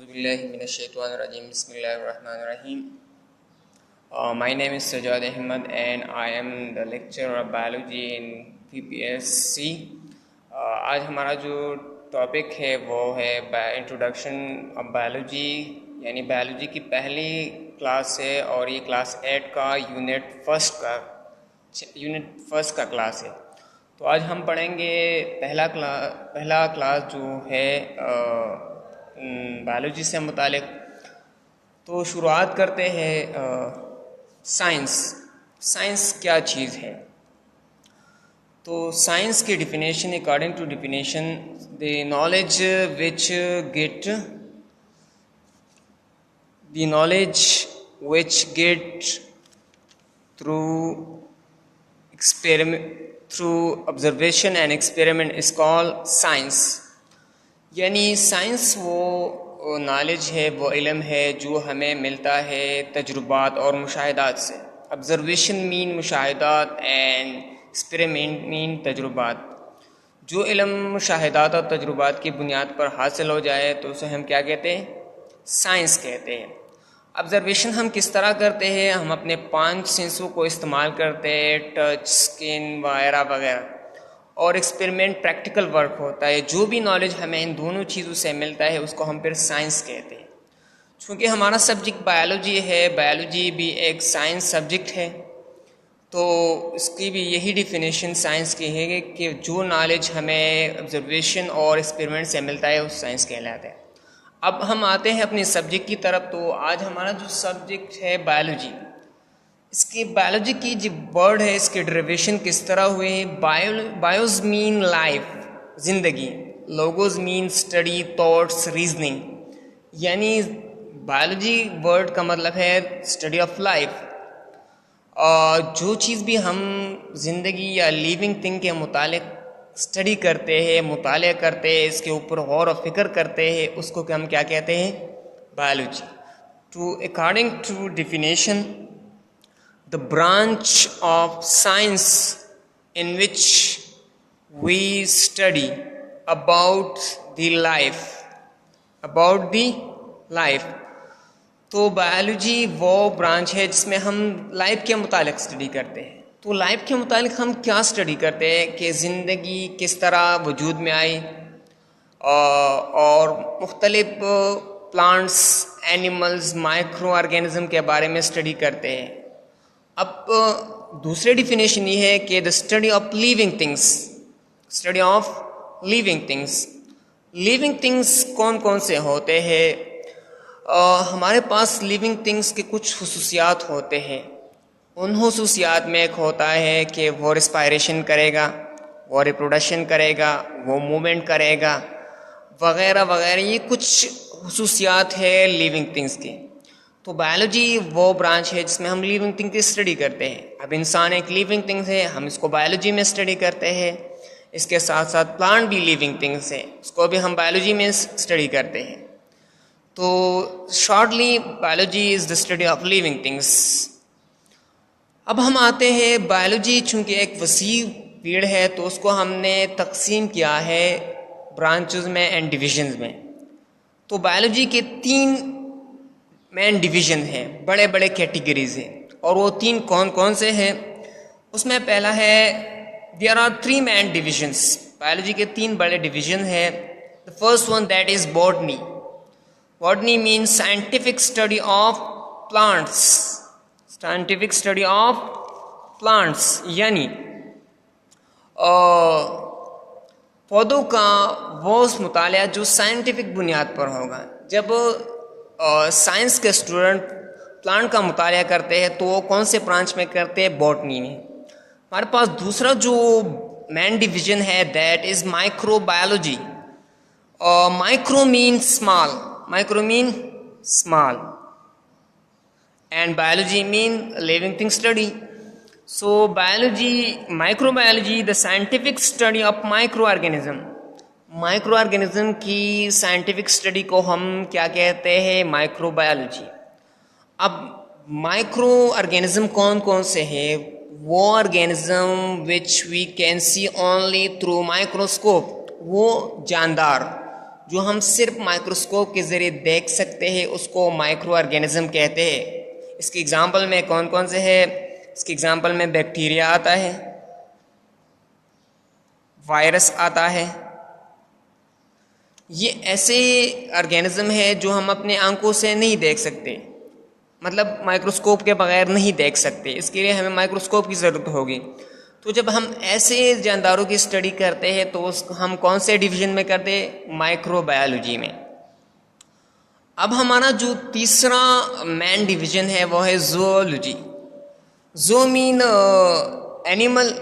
Auzubillahi minash-shaytanir-rajim. Bismillahir-rahmanir-rahim. My name is Sajjad Ahmed and I am the lecturer of biology in PPSC. आज हमारा जो topic है वो है इंट्रोडक्शन ऑफ बायोलॉजी, यानी बायोलॉजी की पहली क्लास है और ये क्लास 8 का यूनिट फर्स्ट का क्लास है। तो आज हम पढ़ेंगे पहला क्लास जो है बायोलॉजी से मुतालिक। तो शुरुआत करते हैं साइंस क्या चीज़ है। तो साइंस की definition, according to definition, the knowledge which get through observation and experiment is called science। यानी साइंस वो नॉलेज है, वो इल्म है जो हमें मिलता है तजुर्बात और मुशाहिदात से। ऑब्जर्वेशन मीन मुशाहिदात एंड एक्सपेरिमेंट मीन तजुर्बात। जो इल्म मुशाहिदात और तजुर्बात की बुनियाद पर हासिल हो जाए तो उसे हम क्या कहते हैं? साइंस कहते हैं। ऑब्जर्वेशन हम किस तरह करते हैं? हम अपने 5 सेंसों को इस्तेमाल करते हैं, टच, स्किन वगैरह वगैरह। और एक्सपेरिमेंट प्रैक्टिकल वर्क होता है। जो भी नॉलेज हमें इन दोनों चीज़ों से मिलता है उसको हम फिर साइंस कहते हैं। चूँकि हमारा सब्जेक्ट बायोलॉजी है, बायोलॉजी भी एक साइंस सब्जेक्ट है, तो इसकी भी यही डिफिनेशन साइंस की है कि जो नॉलेज हमें ऑब्जर्वेशन और एक्सपेरिमेंट से मिलता है उस साइंस कहलाता है। अब हम आते हैं अपने सब्जेक्ट की तरफ। तो आज हमारा जो सब्जेक्ट है बायोलॉजी, इसकी बायोलॉजी की जो वर्ड है इसके डेरिवेशन किस तरह हुए हैं। बायोज मीन लाइफ, जिंदगी। Logos mean study, thoughts, reasoning. यानी बायोलॉजी वर्ड का मतलब है स्टडी ऑफ लाइफ। और जो चीज़ भी हम जिंदगी या लिविंग थिंग के मुतालिक स्टडी करते हैं, मुताला करते हैं, इसके ऊपर गौर और फिक्र करते हैं, उसको हम क्या कहते हैं? Biology. To according to definition, the branch of science in which we study about the life। तो बायोलॉजी वो ब्रांच है जिसमें हम लाइफ के मुतालिक स्टडी करते हैं। तो लाइफ के मुतालिक हम क्या स्टडी करते हैं कि ज़िंदगी किस तरह वजूद में आई, और मुख्तलिफ प्लांट्स, एनिमल्स, माइक्रो ऑर्गेनिज्म के बारे में स्टडी करते हैं। अब दूसरी डिफिनेशन ये है कि the study of living things. Living things कौन कौन से होते हैं? हमारे पास लिविंग थिंग्स के कुछ खुसूसियात होते हैं। उन खुसूसियात में एक होता है कि वो रिस्पायरेशन करेगा, वो रिप्रोडक्शन करेगा, वो मूवमेंट करेगा वगैरह वगैरह। ये कुछ खुसूसियात है लिविंग थिंग्स की। तो बायोलॉजी वो ब्रांच है जिसमें हम लिविंग थिंग की स्टडी करते हैं। अब इंसान एक लिविंग थिंग्स है, हम इसको बायोलॉजी में स्टडी करते हैं। इसके साथ साथ प्लांट भी लिविंग थिंग्स है, उसको भी हम बायोलॉजी में स्टडी करते हैं। तो shortly biology is the study of living things. अब हम आते हैं, बायोलॉजी चूँकि एक वसी फील्ड है तो उसको हमने तकसीम किया है ब्रांचेस में एंड डिविजन्स में। तो बायोलॉजी के 3 मेन डिवीज़न है, बड़े बड़े कैटेगरीज हैं। और वो 3 कौन कौन से हैं? उसमें पहला है, there are 3 main divisions. Biology के 3 बड़े डिवीज़न हैं। The first one that is botany. Botany means scientific study of plants. Scientific study of plants यानी पौधों का वो मुताला जो साइंटिफिक बुनियाद पर होगा। जब साइंस के स्टूडेंट प्लांट का मुताला करते हैं तो वो कौन से ब्रांच में करते हैं? बॉटनी में। हमारे पास दूसरा जो मेन डिवीजन है that is microbiology. Micro mean small and biology mean living thing study. So microbiology the scientific study of micro organism की साइंटिफिक स्टडी को हम क्या कहते हैं? माइक्रोबायोलॉजी। अब माइक्रो ऑर्गेनिज्म कौन कौन से हैं? वो organism which we can see only through microscope. वो जानदार जो हम सिर्फ माइक्रोस्कोप के ज़रिए देख सकते हैं उसको माइक्रो ऑर्गेनिज्म कहते हैं। इसके एग्जांपल में कौन कौन से है? इसके एग्जांपल में बैक्टीरिया आता है, वायरस आता है। ये ऐसे ऑर्गेनिज्म है जो हम अपने आंखों से नहीं देख सकते, मतलब माइक्रोस्कोप के बगैर नहीं देख सकते, इसके लिए हमें माइक्रोस्कोप की ज़रूरत होगी। तो जब हम ऐसे जानदारों की स्टडी करते हैं तो हम कौन से डिवीजन में करते हैं? माइक्रोबायोलॉजी में। अब हमारा जो तीसरा मेन डिवीजन है वो है zoology. Zoo mean animal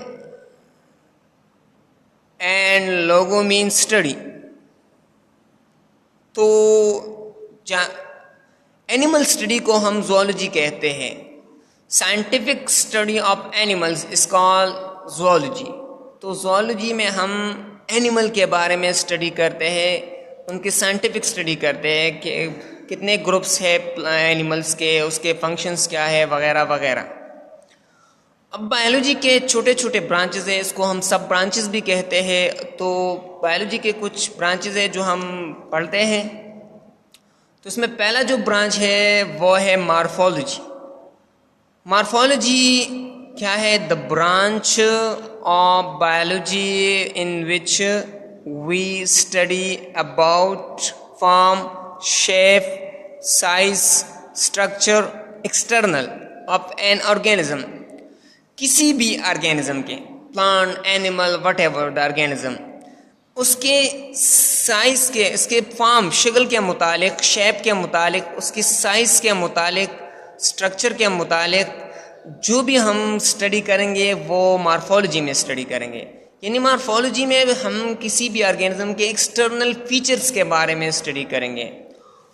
and logo mean study. तो एनिमल स्टडी को हम ज़ूओलॉजी कहते हैं। Scientific study of animals is called zoology. तो ज़ूओलॉजी में हम एनिमल के बारे में स्टडी करते हैं, उनकी साइंटिफिक स्टडी करते हैं कि कितने ग्रुप्स है एनिमल्स के, उसके फंक्शंस क्या है, वगैरह वगैरह। अब बायोलॉजी के छोटे छोटे ब्रांचेस है, इसको हम सब ब्रांचेस भी कहते हैं। तो बायोलॉजी के कुछ ब्रांचेस है जो हम पढ़ते हैं। तो इसमें पहला जो ब्रांच है वो है मॉर्फोलॉजी। मॉर्फोलॉजी क्या है? The branch of biology in which we study about form, shape, size, structure external of an organism. किसी भी ऑर्गेनिज्म के, plant, animal, whatever the organism, उसके साइज के, इसके फॉर्म, शक्ल के मुतालिक, शेप के मुतालिक, उसकी साइज के मुतालिक, स्ट्रक्चर के मुतालिक जो भी हम स्टडी करेंगे वो मॉर्फोलॉजी में स्टडी करेंगे। यानी मॉर्फोलॉजी में हम किसी भी ऑर्गेनिज्म के एक्सटर्नल फीचर्स के बारे में स्टडी करेंगे।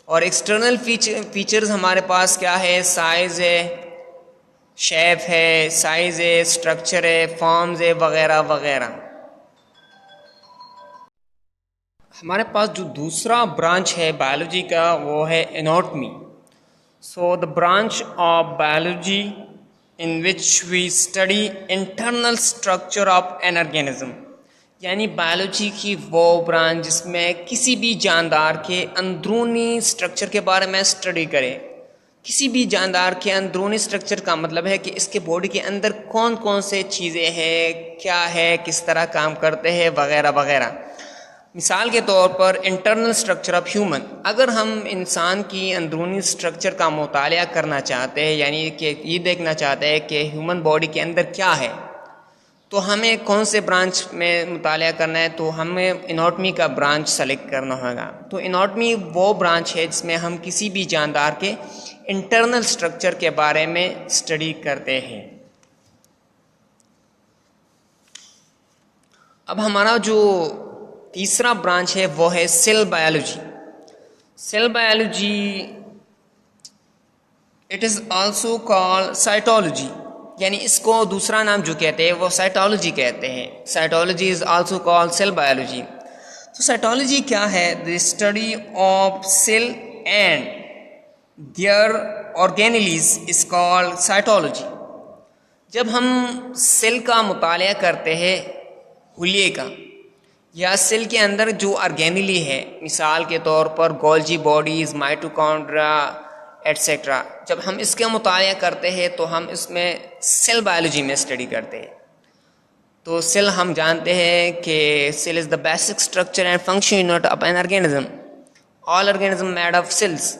और एक्सटर्नल फीचर्स हमारे पास क्या है? साइज है, शेप है, साइज है, स्ट्रक्चर है, फॉर्म्स है, वगैरह वगैरह। हमारे पास जो दूसरा ब्रांच है बायोलॉजी का वो है anatomy. So the branch of biology in which we study internal structure of an organism. यानी बायोलॉजी की वो ब्रांच जिसमें किसी भी जानदार के अंदरूनी स्ट्रक्चर के बारे में स्टडी करें। किसी भी जानदार के अंदरूनी स्ट्रक्चर का मतलब है कि इसके बॉडी के अंदर कौन कौन से चीज़ें हैं, क्या है, किस तरह काम करते हैं, वगैरह वगैरह। मिसाल के तौर पर इंटरनल स्ट्रक्चर ऑफ ह्यूमन। अगर हम इंसान की अंदरूनी स्ट्रक्चर का मुताला करना चाहते हैं, यानी कि ये देखना चाहते हैं कि ह्यूमन बॉडी के अंदर क्या है, तो हमें कौन से ब्रांच में मुताला करना है? तो हमें एनाटॉमी का ब्रांच सेलेक्ट करना होगा। तो एनाटॉमी वो ब्रांच है जिसमें हम किसी भी जानदार के इंटरनल स्ट्रक्चर के बारे में स्टडी करते हैं। अब हमारा जो तीसरा ब्रांच है वो है cell biology. Cell biology it is also called cytology, यानी इसको दूसरा नाम जो कहते हैं वो साइटोलॉजी कहते हैं। Cytology is also called cell biology. तो साइटोलॉजी क्या है? The study of cell and their organelles is called cytology. जब हम सेल का मुताला करते हैं, हुलिये का, या सेल के अंदर जो ऑर्गेनेली है, मिसाल के तौर पर गोल्जी बॉडीज, माइटोकॉन्ड्रिया एटसेट्रा, जब हम इसके मुताला करते हैं तो हम इसमें सेल बायोलॉजी में स्टडी करते हैं। तो सेल हम जानते हैं कि cell is the basic structure and function unit of an organism. All organism made of cells.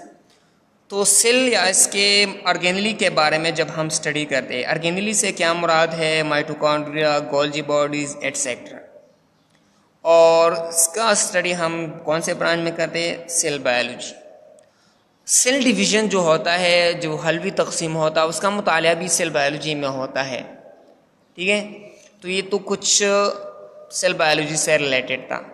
तो सेल या इसके ऑर्गेनेली के बारे में जब हम स्टडी करते हैं, ऑर्गेनेली से क्या मुराद है? Mitochondria, Golgi bodies etcetera. और इसका स्टडी हम कौन से ब्रांच में करते हैं? Cell biology. सेल डिवीज़न जो होता है, जो हल्वी तकसीम होता है, उसका मुताला भी सेल बायोलॉजी में होता है। ठीक है, तो ये तो कुछ सेल बायोलॉजी से रिलेटेड था।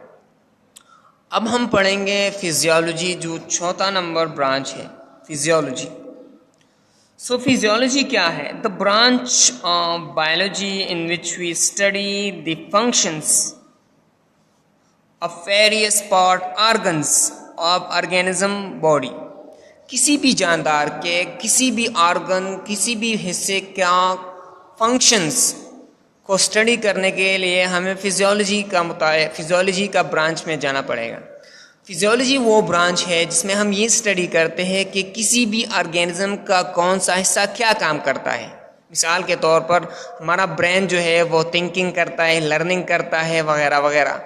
अब हम पढ़ेंगे फिजियोलॉजी, जो चौथा नंबर ब्रांच है, फिजियोलॉजी। सो फिजियोलॉजी क्या है? The branch of biology in which we study the functions of various part organs of organism body. किसी भी जानदार के किसी भी ऑर्गन, किसी भी हिस्से का फंक्शंस को स्टडी करने के लिए हमें फिजियोलॉजी का ब्रांच में जाना पड़ेगा। फिजियोलॉजी वो ब्रांच है जिसमें हम ये स्टडी करते हैं कि किसी भी ऑर्गेनिज्म का कौन सा हिस्सा क्या काम करता है। मिसाल के तौर पर हमारा ब्रेन जो है वो थिंकिंग करता है, लर्निंग करता है, वगैरह वगैरह।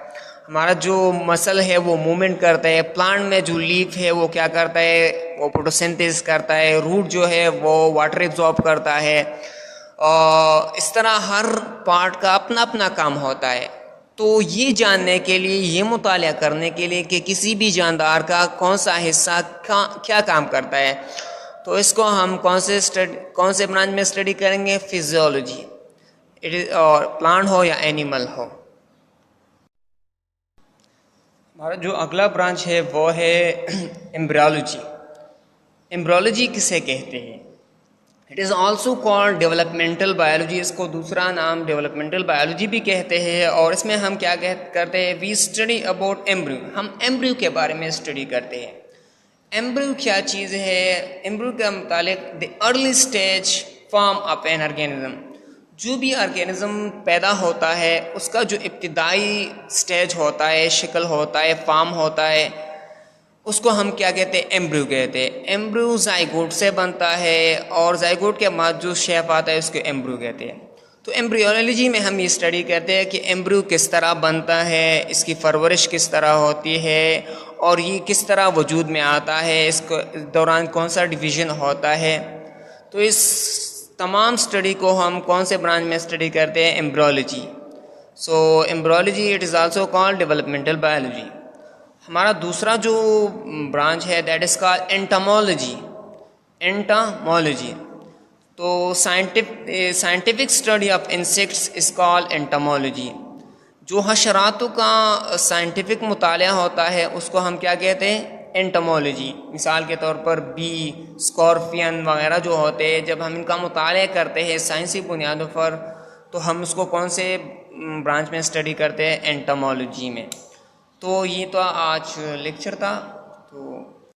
हमारा जो मसल है वो मूवमेंट करता है। प्लांट में जो लीफ है वो क्या करता है, वो फोटोसिंथेसिस करता है। रूट जो है वो वाटर एब्जॉर्ब करता है। और इस तरह हर पार्ट का अपना अपना काम होता है। तो ये जानने के लिए, ये मुताला करने के लिए कि किसी भी जानदार का कौन सा हिस्सा क्या काम करता है, तो इसको हम कौन से ब्रांच में स्टडी करेंगे? फिजियोलॉजी। इट इज, और प्लांट हो या एनिमल हो। हमारा जो अगला ब्रांच है वो है एम्ब्रियोलॉजी। एम्ब्रियोलॉजी किसे कहते हैं? It is also called developmental biology. इसको दूसरा नाम डेवलपमेंटल बायोलॉजी भी कहते हैं। और इसमें हम क्या करते हैं? We study about embryo. हम एम्ब्रियो के बारे में स्टडी करते हैं। एम्ब्रियो क्या चीज़ है? एम्ब्रियो के मुतालिक the early stage form of an organism. जो भी ऑर्गेनिज्म पैदा होता है उसका जो इब्तिदाई स्टेज होता है, शक्ल होता है, फॉर्म होता है, उसको हम क्या कहते हैं? एम्ब्रियो कहते हैं। एम्ब्रियो जाइगोट से बनता है और जाइगोट के बाद जो शेप आता है उसको एम्ब्रियो कहते हैं। तो एम्ब्रियोलॉजी में हम ये स्टडी करते हैं कि एम्ब्रियो किस तरह बनता है, इसकी परवरिश किस तरह होती है और ये किस तरह वजूद में आता है, इसको इस दौरान कौन सा डिवीज़न होता है। तो इस तमाम स्टडी को हम कौन से ब्रांच में स्टडी करते हैं? Embryology. So embryology it is also called developmental biology. हमारा दूसरा जो ब्रांच है that is called entomology. Entomology तो scientific study of insects is called entomology. जो हशरातों का साइंटिफिक मुताला होता है उसको हम क्या कहते हैं? एंटोमोलॉजी। मिसाल के तौर पर बी, स्कॉर्पियन वगैरह जो होते हैं, जब हम इनका मुताला करते हैं साइंसी बुनियादों पर, तो हम उसको कौन से ब्रांच में स्टडी करते हैं? एंटोमोलॉजी में। तो ये तो आज लेक्चर था। तो